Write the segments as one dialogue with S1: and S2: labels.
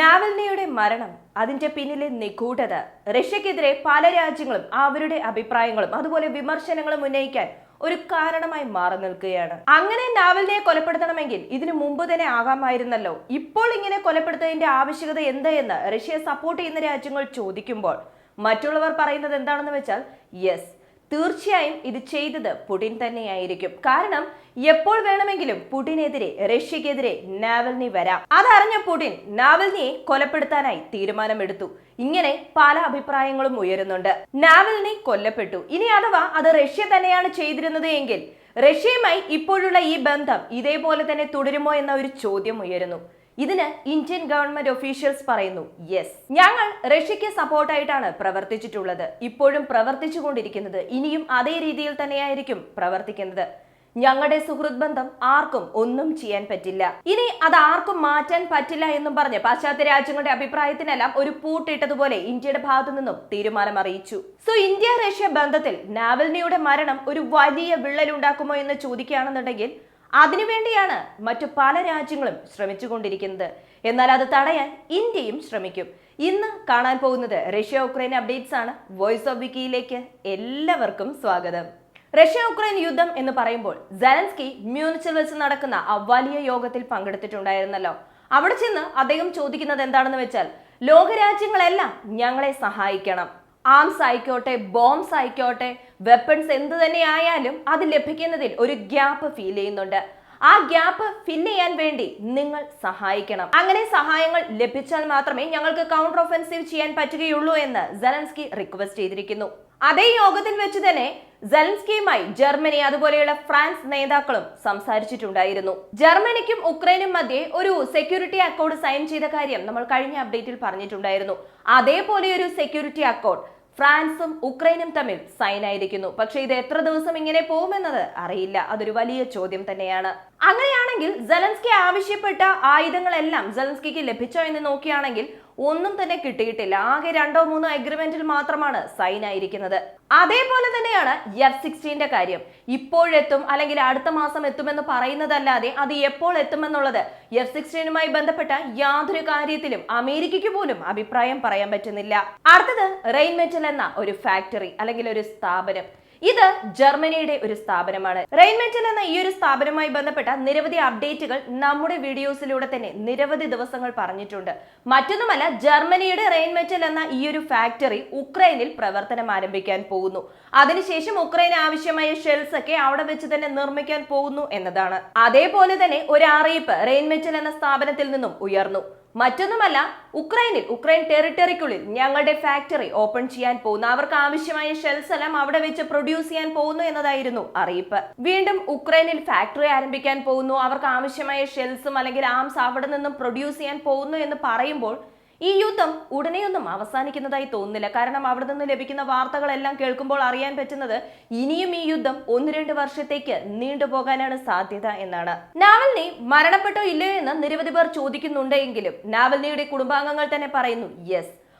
S1: നാവൽനിയുടെ മരണം, അതിന്റെ പിന്നിലെ നിഗൂഢത, റഷ്യക്കെതിരെ പല രാജ്യങ്ങളും അവരുടെ അഭിപ്രായങ്ങളും അതുപോലെ വിമർശനങ്ങളും ഉന്നയിക്കാൻ ഒരു കാരണമായി മാറി നിൽക്കുകയാണ്. അങ്ങനെ നാവൽനിയെ കൊലപ്പെടുത്തണമെങ്കിൽ ഇതിനു മുമ്പ് തന്നെ ആകാമായിരുന്നല്ലോ. ഇപ്പോൾ ഇങ്ങനെ കൊലപ്പെടുത്തുന്നതിന്റെ ആവശ്യകത എന്ത് എന്ന് റഷ്യയെ സപ്പോർട്ട് ചെയ്യുന്ന രാജ്യങ്ങൾ ചോദിക്കുമ്പോൾ മറ്റുള്ളവർ പറയുന്നത് എന്താണെന്ന് വെച്ചാൽ, യെസ്, തീർച്ചയായും ഇത് ചെയ്തത് പുടിൻ തന്നെയായിരിക്കും. കാരണം എപ്പോൾ വേണമെങ്കിലും പുടിനെതിരെ, റഷ്യക്കെതിരെ നാവൽനി വരാം. അതറിഞ്ഞ പുടിൻ നാവൽനിയെ കൊലപ്പെടുത്താനായി തീരുമാനമെടുത്തു. ഇങ്ങനെ പല അഭിപ്രായങ്ങളും ഉയരുന്നുണ്ട്. നാവൽനി കൊല്ലപ്പെട്ടു. ഇനി അഥവാ അത് റഷ്യ തന്നെയാണ് ചെയ്തിരുന്നത് എങ്കിൽ റഷ്യയുമായി ഇപ്പോഴുള്ള ഈ ബന്ധം ഇതേപോലെ തന്നെ തുടരുമോ എന്ന ഒരു ചോദ്യം ഉയരുന്നു. ഇതിന് ഇന്ത്യൻ ഗവൺമെന്റ് ഒഫീഷ്യൽസ് പറയുന്നു, യെസ്, ഞങ്ങൾ റഷ്യക്ക് സപ്പോർട്ടായിട്ടാണ് പ്രവർത്തിച്ചിട്ടുള്ളത്, ഇപ്പോഴും പ്രവർത്തിച്ചുകൊണ്ടിരിക്കുന്നത്, ഇനിയും അതേ രീതിയിൽ തന്നെയായിരിക്കും പ്രവർത്തിക്കുന്നത്. ഞങ്ങളുടെ സുഹൃത്ത് ബന്ധം ആർക്കും ഒന്നും ചെയ്യാൻ പറ്റില്ല, ഇനി അത് ആർക്കും മാറ്റാൻ പറ്റില്ല എന്നും പറഞ്ഞ് പാശ്ചാത്യ രാജ്യങ്ങളുടെ അഭിപ്രായത്തിനെല്ലാം ഒരു പൂട്ടിട്ടതുപോലെ ഇന്ത്യയുടെ ഭാഗത്തു നിന്നും തീരുമാനം അറിയിച്ചു. സോ ഇന്ത്യ റഷ്യ ബന്ധത്തിൽ നാവൽനിയുടെ മരണം ഒരു വലിയ വിള്ളലുണ്ടാക്കുമോ എന്ന് ചോദിക്കുകയാണെന്നുണ്ടെങ്കിൽ അതിനുവേണ്ടിയാണ് മറ്റു പല രാജ്യങ്ങളും ശ്രമിച്ചുകൊണ്ടിരിക്കുന്നത്. എന്നാൽ അത് തടയാൻ ഇന്ത്യയും ശ്രമിക്കും. ഇന്ന് കാണാൻ പോകുന്നത് റഷ്യ ഉക്രൈൻ അപ്ഡേറ്റ്സ് ആണ്. വോയിസ് ഓഫ് വിക്കിയിലേക്ക് എല്ലാവർക്കും സ്വാഗതം. റഷ്യ ഉക്രൈൻ യുദ്ധം എന്ന് പറയുമ്പോൾ സെലൻസ്കി മ്യൂണിച്ചിൽ വെച്ച് നടക്കുന്ന ആ വലിയ യോഗത്തിൽ പങ്കെടുത്തിട്ടുണ്ടായിരുന്നല്ലോ. അവിടെ ചെന്ന് അദ്ദേഹം ചോദിക്കുന്നത് എന്താണെന്ന് വെച്ചാൽ, ലോകരാജ്യങ്ങളെല്ലാം ഞങ്ങളെ സഹായിക്കണം. ആംസ് ആയിക്കോട്ടെ, ബോംബ്സ് ആയിക്കോട്ടെ, വെപ്പൺസ് എന്ത് തന്നെ ആയാലും അത് ലഭിക്കുന്നതിൽ ഒരു ഗ്യാപ്പ് ഫീൽ ചെയ്യുന്നുണ്ട്. ആ ഗ്യാപ്പ് ഫില്ല് ചെയ്യാൻ വേണ്ടി നിങ്ങൾ സഹായിക്കണം. അങ്ങനെ സഹായങ്ങൾ ലഭിച്ചാൽ മാത്രമേ ഞങ്ങൾക്ക് കൗണ്ടർ ഒഫൻസീവ് ചെയ്യാൻ പറ്റുകയുള്ളൂ എന്ന് സെലൻസ്കി റിക്വസ്റ്റ് ചെയ്തിരിക്കുന്നു. അതേ യോഗത്തിൽ വെച്ച് തന്നെ സെലൻസ്കിയുമായി ജർമ്മനി അതുപോലെയുള്ള ഫ്രാൻസ് നേതാക്കളും സംസാരിച്ചിട്ടുണ്ടായിരുന്നു. ജർമ്മനിക്കും ഉക്രൈനും മധ്യേ ഒരു സെക്യൂരിറ്റി അക്കോർഡ് സൈൻ ചെയ്ത കാര്യം നമ്മൾ കഴിഞ്ഞ അപ്ഡേറ്റിൽ പറഞ്ഞിട്ടുണ്ടായിരുന്നു. അതേപോലെ ഒരു സെക്യൂരിറ്റി അക്കോർഡ് ഫ്രാൻസും ഉക്രൈനും തമ്മിൽ സൈൻ ആയിരിക്കുന്നു. പക്ഷെ ഇത് എത്ര ദിവസം ഇങ്ങനെ പോകുമെന്നത് അറിയില്ല. അതൊരു വലിയ ചോദ്യം തന്നെയാണ്. അങ്ങനെയാണെങ്കിൽ സെലൻസ്കി ആവശ്യപ്പെട്ട ആയുധങ്ങളെല്ലാം സെലൻസ്കിക്ക് ലഭിച്ചോ എന്ന് നോക്കുകയാണെങ്കിൽ ഒന്നും തന്നെ കിട്ടിയിട്ടില്ല. ആകെ 2-3 അഗ്രിമെന്റിൽ മാത്രമാണ് സൈൻ ആയിരിക്കുന്നത്. അതേപോലെ തന്നെയാണ് F-16 കാര്യം. ഇപ്പോഴെത്തും അല്ലെങ്കിൽ അടുത്ത മാസം എത്തുമെന്ന് പറയുന്നതല്ലാതെ അത് എപ്പോൾ എത്തുമെന്നുള്ളത് F-16 ബന്ധപ്പെട്ട യാതൊരു കാര്യത്തിലും അമേരിക്കയ്ക്ക് പോലും അഭിപ്രായം പറയാൻ പറ്റുന്നില്ല. അടുത്തത് റെയിൻമെറ്റൽ എന്ന ഒരു ഫാക്ടറി അല്ലെങ്കിൽ ഒരു സ്ഥാപനം. ഇത് ജർമ്മനിയുടെ ഒരു സ്ഥാപനമാണ്. റെയിൻമെറ്റൽ എന്ന ഈ ഒരു സ്ഥാപനവുമായി ബന്ധപ്പെട്ട നിരവധി അപ്ഡേറ്റുകൾ നമ്മുടെ വീഡിയോസിലൂടെ തന്നെ നിരവധി ദിവസങ്ങൾ പറഞ്ഞിട്ടുണ്ട്. മറ്റൊന്നുമല്ല, ജർമ്മനിയുടെ റെയിൻമെറ്റൽ എന്ന ഈ ഒരു ഫാക്ടറി ഉക്രൈനിൽ പ്രവർത്തനം ആരംഭിക്കാൻ പോകുന്നു. അതിനുശേഷം ഉക്രൈന് ആവശ്യമായ ഷെൽസ് ഒക്കെ അവിടെ വെച്ച് തന്നെ നിർമ്മിക്കാൻ പോകുന്നു എന്നതാണ്. അതേപോലെ തന്നെ ഒരു അറിയിപ്പ് റെയിൻമെറ്റൽ എന്ന സ്ഥാപനത്തിൽ നിന്നും ഉയർന്നു. മറ്റൊന്നുമല്ല, ഉക്രൈൻ ടെറിട്ടറിക്കുള്ളിൽ ഞങ്ങളുടെ ഫാക്ടറി ഓപ്പൺ ചെയ്യാൻ പോകുന്നു, അവർക്ക് ആവശ്യമായ ഷെൽസ് എല്ലാം അവിടെ വെച്ച് പ്രൊഡ്യൂസ് ചെയ്യാൻ പോകുന്നു എന്നതായിരുന്നു അറിയിപ്പ്. വീണ്ടും ഉക്രൈനിൽ ഫാക്ടറി ആരംഭിക്കാൻ പോകുന്നു, അവർക്ക് ആവശ്യമായ ഷെൽസും അല്ലെങ്കിൽ ആംസ് അവിടെ നിന്നും പ്രൊഡ്യൂസ് ചെയ്യാൻ പോകുന്നു എന്ന് പറയുമ്പോൾ ഈ യുദ്ധം ഉടനെയൊന്നും അവസാനിക്കുന്നതായി തോന്നുന്നില്ല. കാരണം അവിടെ നിന്ന് ലഭിക്കുന്ന വാർത്തകളെല്ലാം കേൾക്കുമ്പോൾ അറിയാൻ പറ്റുന്നത് ഇനിയും ഈ യുദ്ധം 1-2 വർഷത്തേക്ക് നീണ്ടുപോകാനാണ് സാധ്യത എന്നാണ്. നാവൽനി മരണപ്പെട്ടോ ഇല്ലയോ എന്ന് നിരവധി പേർ ചോദിക്കുന്നുണ്ടെങ്കിലും നാവൽനിയുടെ കുടുംബാംഗങ്ങൾ തന്നെ പറയുന്നു, യെസ്,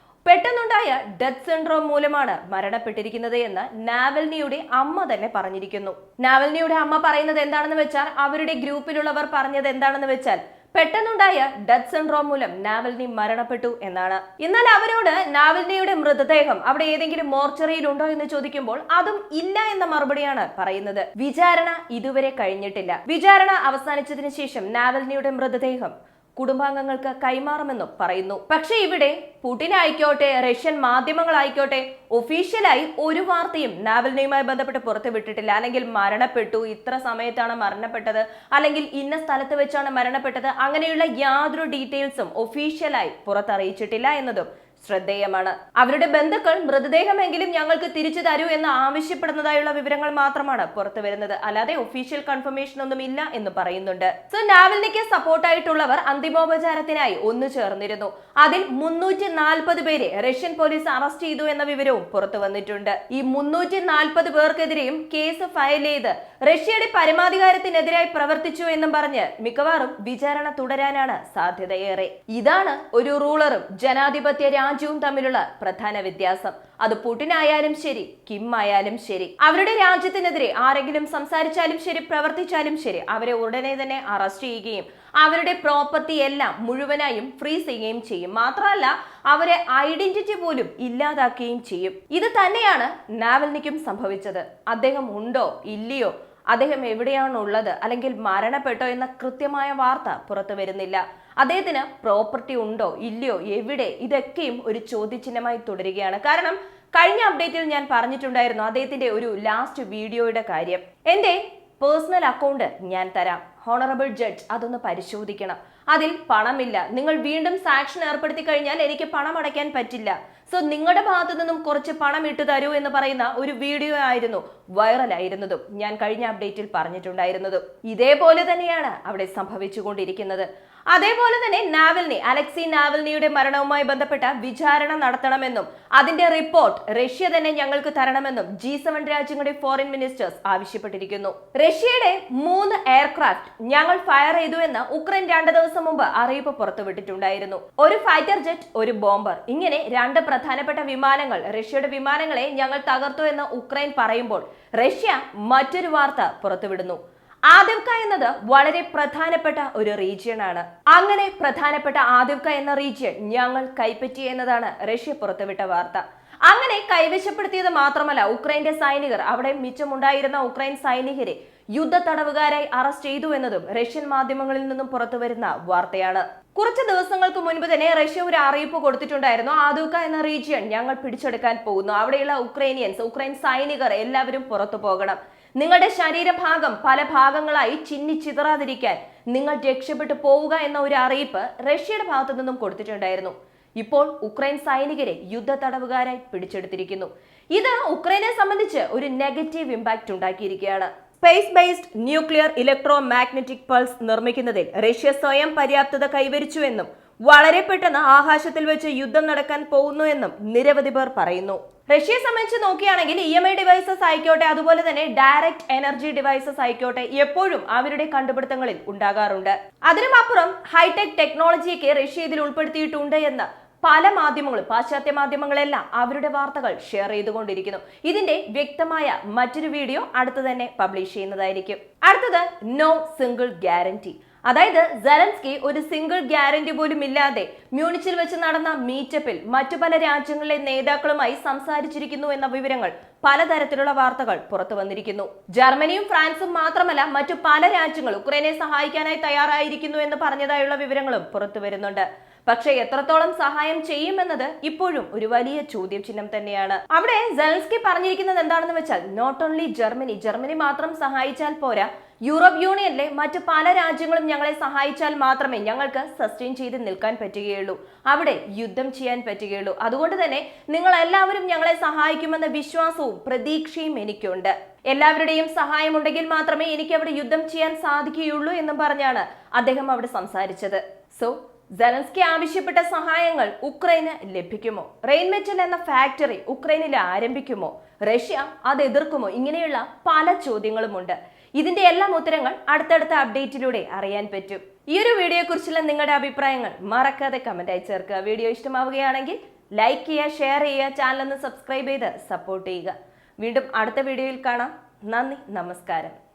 S1: പെട്ടെന്നുണ്ടായ ഡെത്ത് സിൻഡ്രോം മൂലമാണ് മരണപ്പെട്ടിരിക്കുന്നത് എന്ന് നാവൽനിയുടെ അമ്മ തന്നെ പറഞ്ഞിരിക്കുന്നു. നാവൽനിയുടെ അമ്മ പറയുന്നത് എന്താണെന്ന് വെച്ചാൽ, അവരുടെ ഗ്രൂപ്പിലുള്ളവർ പറഞ്ഞത് എന്താണെന്ന് വെച്ചാൽ, പെട്ടെന്നുണ്ടായ ഡെത്ത് സിൻഡ്രോം മൂലം നാവൽനി മരണപ്പെട്ടു എന്നാണ്. എന്നാൽ അവരോട് നാവൽനിയുടെ മൃതദേഹം അവിടെ ഏതെങ്കിലും മോർച്ചറിയിൽ ഉണ്ടോ എന്ന് ചോദിക്കുമ്പോൾ അതും ഇല്ല എന്ന മറുപടിയാണ് പറയുന്നത്. വിചാരണ ഇതുവരെ കഴിഞ്ഞിട്ടില്ല. വിചാരണ അവസാനിച്ചതിന് ശേഷം നാവൽനിയുടെ മൃതദേഹം കുടുംബാംഗങ്ങൾക്ക് കൈമാറുമെന്നും പറയുന്നു. പക്ഷെ ഇവിടെ പുടിൻ ആയിക്കോട്ടെ, റഷ്യൻ മാധ്യമങ്ങളായിക്കോട്ടെ, ഒഫീഷ്യലായി ഒരു വാർത്തയും നാവൽനിയുമായി ബന്ധപ്പെട്ട് പുറത്തു വിട്ടിട്ടില്ല. അല്ലെങ്കിൽ മരണപ്പെട്ടു, ഇത്ര സമയത്താണ് മരണപ്പെട്ടത്, അല്ലെങ്കിൽ ഇന്ന സ്ഥലത്ത് വെച്ചാണ് മരണപ്പെട്ടത്, അങ്ങനെയുള്ള യാതൊരു ഡീറ്റെയിൽസും ഒഫീഷ്യലായി പുറത്തറിയിച്ചിട്ടില്ല എന്നതും ശ്രദ്ധേയമാണ്. അവരുടെ ബന്ധുക്കൾ മൃതദേഹമെങ്കിലും ഞങ്ങൾക്ക് തിരിച്ചു തരൂ എന്ന് ആവശ്യപ്പെടുന്നതായുള്ള വിവരങ്ങൾ മാത്രമാണ് പുറത്തു വരുന്നത്. അല്ലാതെ ഒഫീഷ്യൽ കൺഫർമേഷൻ ഒന്നും ഇല്ല എന്ന് പറയുന്നുണ്ട്. സോ നാവൽനിക്ക് സപ്പോർട്ടായിട്ടുള്ളവർ അന്തിമോപചാരത്തിനായി ഒന്നു ചേർന്നിരുന്നു. അതിൽ 340 പേരെ റഷ്യൻ പോലീസ് അറസ്റ്റ് ചെയ്തു എന്ന വിവരവും പുറത്തു വന്നിട്ടുണ്ട്. ഈ 340 പേർക്കെതിരെയും കേസ് ഫയൽ ചെയ്ത് റഷ്യയുടെ പരമാധികാരത്തിനെതിരായി പ്രവർത്തിച്ചു എന്നും പറഞ്ഞ് മിക്കവാറും വിചാരണ തുടരാനാണ് സാധ്യതയേറെ. ഇതാണ് ഒരു റൂളറും ജനാധിപത്യ രാജ്യവും തമ്മിലുള്ള പ്രധാന വ്യത്യാസം. അത് പുടിൻ ആയാലും ശരി, കിം ആയാലും ശരി, അവരുടെ രാജ്യത്തിനെതിരെ ആരെങ്കിലും സംസാരിച്ചാലും ശരി, പ്രവർത്തിച്ചാലും ശരി, അവരെ ഉടനെ തന്നെ അറസ്റ്റ് ചെയ്യുകയും അവരുടെ പ്രോപ്പർട്ടി എല്ലാം മുഴുവനായും ഫ്രീസ് ചെയ്യുകയും ചെയ്യും. മാത്രമല്ല അവരെ ഐഡന്റിറ്റി പോലും ഇല്ലാതാക്കുകയും ചെയ്യും. ഇത് തന്നെയാണ് നാവൽനിക്കും സംഭവിച്ചത്. അദ്ദേഹം ഉണ്ടോ ഇല്ലയോ, അദ്ദേഹം എവിടെയാണുള്ളത്, അല്ലെങ്കിൽ മരണപ്പെട്ടോ എന്ന കൃത്യമായ വാർത്ത പുറത്തു വരുന്നില്ല. അദ്ദേഹത്തിന് പ്രോപ്പർട്ടി ഉണ്ടോ ഇല്ലയോ, എവിടെ, ഇതൊക്കെയും ഒരു ചോദ്യചിഹ്നമായി തുടരുകയാണ്. കാരണം കഴിഞ്ഞ അപ്ഡേറ്റിൽ ഞാൻ പറഞ്ഞിട്ടുണ്ടായിരുന്നു അദ്ദേഹത്തിന്റെ ഒരു ലാസ്റ്റ് വീഡിയോയുടെ കാര്യം. എന്റെ പേഴ്സണൽ അക്കൗണ്ട് ഞാൻ തരാം, ഹോണറബിൾ ജഡ്ജ് അതൊന്ന് പരിശോധിക്കണം, അതിൽ പണമില്ല, നിങ്ങൾ വീണ്ടും സാക്ഷൻ ഏർപ്പെടുത്തി കഴിഞ്ഞാൽ എനിക്ക് പണം അടയ്ക്കാൻ പറ്റില്ല, സോ നിങ്ങളുടെ ഭാഗത്തു നിന്നും കുറച്ച് പണം ഇട്ടു തരൂ എന്ന് പറയുന്ന ഒരു വീഡിയോ ആയിരുന്നു വൈറലായിരുന്നതും ഞാൻ കഴിഞ്ഞ അപ്ഡേറ്റിൽ പറഞ്ഞിട്ടുണ്ടായിരുന്നതും. ഇതേപോലെ തന്നെയാണ് അവിടെ സംഭവിച്ചുകൊണ്ടിരിക്കുന്നത്. അതേപോലെ തന്നെ അലക്സി നാവൽനിയുടെ മരണവുമായി ബന്ധപ്പെട്ട വിചാരണ നടത്തണമെന്നും അതിന്റെ റിപ്പോർട്ട് റഷ്യ തന്നെ ഞങ്ങൾക്ക് തരണമെന്നും G7 രാജ്യങ്ങളുടെ ഫോറിൻ മിനിസ്റ്റേഴ്സ് ആവശ്യപ്പെട്ടിരിക്കുന്നു. റഷ്യയുടെ 3 എയർക്രാഫ്റ്റ് ഞങ്ങൾ ഫയർ ചെയ്തു എന്ന് ഉക്രൈൻ 2 ദിവസം മുമ്പ് അറിയിപ്പ് പുറത്തുവിട്ടിട്ടുണ്ടായിരുന്നു. ഒരു ഫൈറ്റർ ജെറ്റ്, ഒരു ബോംബർ, ഇങ്ങനെ 2 പ്രധാനപ്പെട്ട വിമാനങ്ങൾ, റഷ്യയുടെ വിമാനങ്ങളെ ഞങ്ങൾ തകർത്തു എന്ന് ഉക്രൈൻ പറയുമ്പോൾ റഷ്യ മറ്റൊരു വാർത്ത പുറത്തുവിടുന്നു. ആദിവ്ക എന്നത് വളരെ പ്രധാനപ്പെട്ട ഒരു റീജിയൻ ആണ്. അങ്ങനെ പ്രധാനപ്പെട്ട ആദിവ്ക എന്ന റീജിയൻ ഞങ്ങൾ കൈപ്പറ്റി എന്നതാണ് റഷ്യ പുറത്തുവിട്ട വാർത്ത. അങ്ങനെ കൈവശപ്പെടുത്തിയത് മാത്രമല്ല, ഉക്രൈന്റെ സൈനികർ, അവിടെ മിച്ചമുണ്ടായിരുന്ന ഉക്രൈൻ സൈനികരെ യുദ്ധ തടവുകാരായി അറസ്റ്റ് ചെയ്തു എന്നതും റഷ്യൻ മാധ്യമങ്ങളിൽ നിന്നും പുറത്തുവരുന്ന വാർത്തയാണ്. കുറച്ച് ദിവസങ്ങൾക്ക് മുൻപ് തന്നെ റഷ്യ ഒരു അറിയിപ്പ് കൊടുത്തിട്ടുണ്ടായിരുന്നു, ആദിവ്ക എന്ന റീജിയൻ ഞങ്ങൾ പിടിച്ചെടുക്കാൻ പോകുന്നു, അവിടെയുള്ള ഉക്രൈൻ സൈനികർ എല്ലാവരും പുറത്തു പോകണം, നിങ്ങളുടെ ശരീരഭാഗം പല ഭാഗങ്ങളായി ചിന്നിച്ചിതറാതിരിക്കാൻ നിങ്ങൾ രക്ഷപ്പെട്ടു പോവുക എന്ന ഒരു അറിയിപ്പ് റഷ്യയുടെ ഭാഗത്തു നിന്നും കൊടുത്തിട്ടുണ്ടായിരുന്നു. ഇപ്പോൾ ഉക്രൈൻ സൈനികരെ യുദ്ധ തടവുകാരായി പിടിച്ചെടുത്തിരിക്കുന്നു. ഇത് ഉക്രൈനെ സംബന്ധിച്ച് ഒരു നെഗറ്റീവ് ഇമ്പാക്ട് ഉണ്ടാക്കിയിരിക്കുകയാണ്. Space based nuclear electromagnetic pulse നിർമ്മിക്കുന്നതിൽ റഷ്യ സ്വയം പര്യാപ്തത കൈവരിച്ചുവെന്നും വളരെ പെട്ടെന്ന് ആകാശത്തിൽ വെച്ച് യുദ്ധം നടക്കാൻ പോകുന്നു എന്നും നിരവധി പേർ പറയുന്നു. റഷ്യയെ സംബന്ധിച്ച് നോക്കുകയാണെങ്കിൽ EMI ഡിവൈസസ് ആയിക്കോട്ടെ, അതുപോലെ തന്നെ ഡയറക്റ്റ് എനർജി ഡിവൈസസ് ആയിക്കോട്ടെ, എപ്പോഴും അവരുടെ കണ്ടുപിടുത്തങ്ങളിൽ ഉണ്ടാകാറുണ്ട്. അതിനുമപ്പുറം ഹൈടെക് ടെക്നോളജിയൊക്കെ റഷ്യ ഇതിൽ ഉൾപ്പെടുത്തിയിട്ടുണ്ട് എന്ന് പല മാധ്യമങ്ങളും, പാശ്ചാത്യ മാധ്യമങ്ങളെല്ലാം അവരുടെ വാർത്തകൾ ഷെയർ ചെയ്തുകൊണ്ടിരിക്കുന്നു. ഇതിന്റെ വ്യക്തമായ മറ്റൊരു വീഡിയോ അടുത്ത് തന്നെ പബ്ലിഷ് ചെയ്യുന്നതായിരിക്കും. അടുത്തത് നോ സിംഗിൾ ഗ്യാരണ്ടി. അതായത് സെലൻസ്കി ഒരു സിംഗിൾ ഗ്യാരണ്ടി പോലും ഇല്ലാതെ മ്യൂണിച്ചിൽ വെച്ച് നടന്ന മീറ്റപ്പിൽ മറ്റു പല രാജ്യങ്ങളിലെ നേതാക്കളുമായി സംസാരിച്ചിരിക്കുന്നു എന്ന വിവരങ്ങൾ, പലതരത്തിലുള്ള വാർത്തകൾ പുറത്തു വന്നിരിക്കുന്നു. ജർമ്മനിയും ഫ്രാൻസും മാത്രമല്ല മറ്റു പല രാജ്യങ്ങളും ഉക്രൈനെ സഹായിക്കാനായി തയ്യാറായിരിക്കുന്നു എന്ന് പറഞ്ഞതായുള്ള വിവരങ്ങളും പുറത്തു വരുന്നുണ്ട്. പക്ഷെ എത്രത്തോളം സഹായം ചെയ്യുമെന്നത് ഇപ്പോഴും ഒരു വലിയ ചോദ്യം ചിഹ്നം തന്നെയാണ്. അവിടെ സെലൻസ്കി പറഞ്ഞിരിക്കുന്നത് എന്താണെന്ന് വെച്ചാൽ, നോട്ട് ഓൺലി ജർമ്മനി മാത്രം സഹായിച്ചാൽ പോരാ, യൂറോപ്പ് യൂണിയനിലെ മറ്റു പല രാജ്യങ്ങളും ഞങ്ങളെ സഹായിച്ചാൽ മാത്രമേ ഞങ്ങൾക്ക് സസ്റ്റെയിൻ ചെയ്ത് നിൽക്കാൻ പറ്റുകയുള്ളൂ, അവിടെ യുദ്ധം ചെയ്യാൻ പറ്റുകയുള്ളൂ. അതുകൊണ്ട് തന്നെ നിങ്ങൾ എല്ലാവരും ഞങ്ങളെ സഹായിക്കുമെന്ന വിശ്വാസവും പ്രതീക്ഷയും എനിക്കുണ്ട്. എല്ലാവരുടെയും സഹായം ഉണ്ടെങ്കിൽ മാത്രമേ എനിക്ക് അവിടെ യുദ്ധം ചെയ്യാൻ സാധിക്കുകയുള്ളൂ എന്നും പറഞ്ഞാണ് അദ്ദേഹം അവിടെ സംസാരിച്ചത്. സോ സെലൻസ്കി ആവശ്യപ്പെട്ട സഹായങ്ങൾ ഉക്രൈന് ലഭിക്കുമോ? റെയിൻമെറ്റൽ എന്ന ഫാക്ടറി ഉക്രൈനിൽ ആരംഭിക്കുമോ? റഷ്യ അത് എതിർക്കുമോ? ഇങ്ങനെയുള്ള പല ചോദ്യങ്ങളുമുണ്ട്. ഇതിന്റെ എല്ലാം ഉത്തരങ്ങൾ അടുത്തടുത്ത അപ്ഡേറ്റിലൂടെ അറിയാൻ പറ്റും. ഈ ഒരു വീഡിയോയെ കുറിച്ചുള്ള നിങ്ങളുടെ അഭിപ്രായങ്ങൾ മറക്കാതെ കമന്റായി ചേർക്കുക. വീഡിയോ ഇഷ്ടമാവുകയാണെങ്കിൽ ലൈക്ക് ചെയ്യുക, ഷെയർ ചെയ്യുക, ചാനൽ ഒന്ന് സബ്സ്ക്രൈബ് ചെയ്ത് സപ്പോർട്ട് ചെയ്യുക. വീണ്ടും അടുത്ത വീഡിയോയിൽ കാണാം. നന്ദി, നമസ്കാരം.